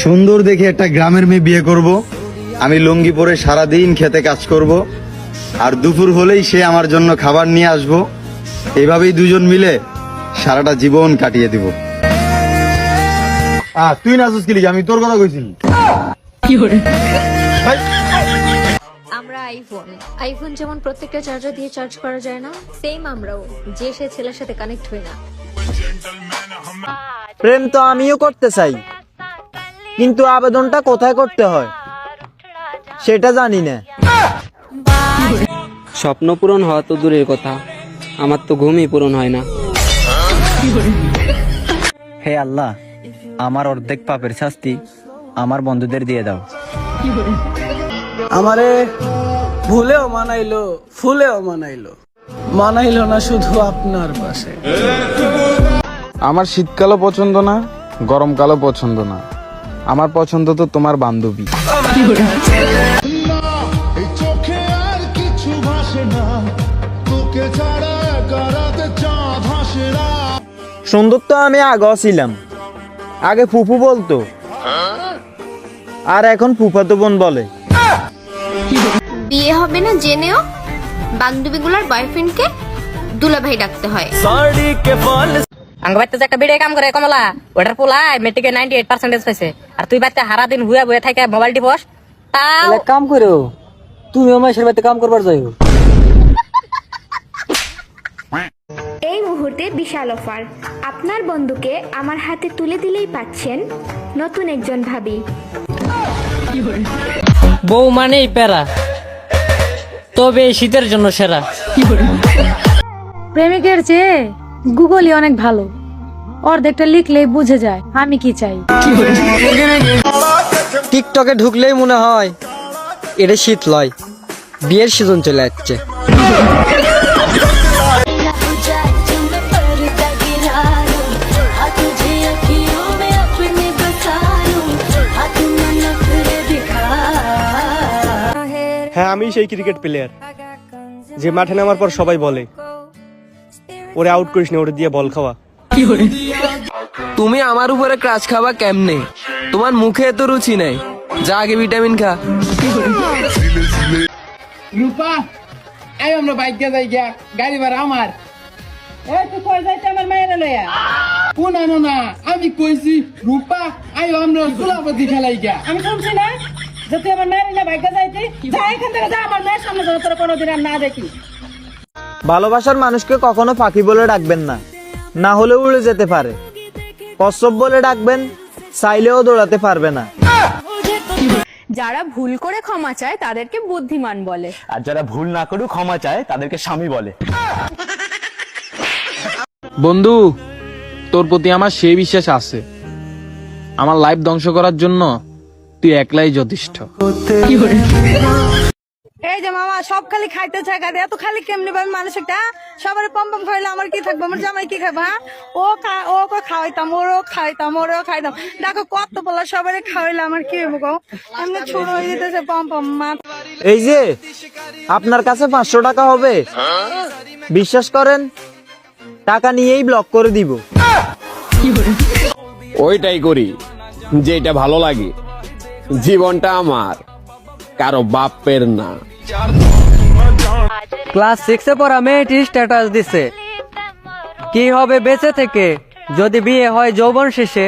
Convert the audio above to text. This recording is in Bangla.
সুন্দর দেখে একটা গ্রামের মেয়ে বিয়ে করব। আমি লুঙ্গি পরে সারাদিন খেতে কাজ করব, আর দুপুর হলেই সে আমার জন্য খাবার নিয়ে আসবো। এভাবেই দুজন মিলে সারাটা জীবন কাটিয়ে দিব। তুই নাচুস কি লিখে? আমি তোর কথা কইছি। আমরা আইফোন যেমন প্রত্যেকটা চার্জার দিয়ে চার্জ করা যায় না, সেম আমরাও যে সে ছেলের সাথে কানেক্ট হই না। প্রেম তো আমিও করতে চাই, কিন্তু আবেদনটা কোথায় করতে হয় সেটা জানি না। স্বপ্ন পূরণ হওয়া তো দূরের কথা, আমার তো ঘুমই পূরণ হয় না। হে আল্লাহ, আমার অর্ধেক পাপের শাস্তি আমার বন্ধুদের দিয়ে দাও। আমারে ভুলেও মানাইলো, ফুলেও মানাইলো না শুধু আপনার পাশে। আমার শীতকালও পছন্দ না, গরমকালও পছন্দ না, আমার পছন্দ তো তোমার বান্ধবী। সুন্দর তো আমি আগেও ছিলাম, আগে ফুফু বলতো, আর এখন ফুফাতো বোন বলে। বিয়ে হবে না জেনেও বান্ধবীগুলোর বয়ফ্রেন্ডকে দুলাভাই ডাকতে হয়। আঙ্গ একটা বেড়ে কাম করে কমলা, ওটার পোলায় মেট্রিকে 98% পাইছে, আর তুই বাচ্চা হারা দিন হুয়া বয়ে থাকে মোবাইল টিপস। তাও কাম করো, তুমি আমার বাড়িতে কাম করবার যাই। এই মুহূর্তে বিশাল অফার, আপনার বন্ধুকে আমার হাতে তুলে দিলেই পাচ্ছেন নতুন একজন ভাবি। বউ মানেই প্যারা, তবে এই শীতের জন্য সেরা। প্রেমিকের চেয়ে গুগলই অনেক ভালো, অর্ধেকটা লিখলেই বুঝে যায় আমি কি চাই। টিকটকে ঢুকলেই মনে হয় এটা শীত লয়, বিয়ের সিজন চলে যাচ্ছে। হ্যাঁ, আমি সেই ক্রিকেট প্লেয়ার যে মাঠে নামার পর সবাই বলে ওরে আউট করিস না, ওরে দিয়ে বল খাওয়া। তুমি আমার উপরে ক্রাশ খাবা কেমনে? তোমার মুখে এত রুচি নেই, যা আগে ভিটামিন খা। রূপা, আই আমরা বাইকে যাই গিয়া, গাড়ি ভাড়া আমার। এই তুই কই যাইতে আমার মায়ের লইয়া? কোন আনো না, আমি কইছি রূপা আই আমরা সুলাপতি খেলাই গিয়া। আমি শুনছি না যে তুই আমার মায়ের না বাইকে যাইতে, যা এখান থেকে যা, আমার মায়ের সামনে তোর কোনোদিন আর না দেখি। ভালোবাসার মানুষকে কখনো পাখি বলে ডাকবেন না, না হলে উড়ে যেতে পারে। কচ্ছপ বলে ডাকবেন, চাইলেও দৌড়াতে পারবে না। যারা ভুল করে ক্ষমা চায় তাদেরকে বুদ্ধিমান বলে, আর যারা ভুল না করেও ক্ষমা চায় তাদেরকে স্বামী বলে। বন্ধু, তোর প্রতি আমার সেই বিশ্বাস আছে, আমার লাইফ ধ্বংস করার জন্য তুই একলাই যথেষ্ট। এই যে মামা সব খালি খাইতে চায়, এত খালি কেমনি ভাবে মানুষ একটা সবার পম পম খাইলে আমার কি থাকবে, আমার জামাই কি খাবে? হ্যাঁ, ও খাওয়াইতাম, ওরও খাইতাম। দেখো কত বলা সবারই খাওয়াইলে আমার কি হইব গো? এমনি ছোট হয়ে যেতেছে পম পম মা। এই যে আপনার কাছে 500 টাকা হবে, বিশ্বাস করেন টাকা নিয়েই ব্লক করে দিব। ওইটাই করি যেটা ভালো লাগে। জীবনটা আমার, কারো বাপের না। ক্লাস 6 পড়া মেয়েটি স্ট্যাটাস দিছে, কি হবে বেঁচে থেকে যদি বিয়ে হয় যৌবন শেষে।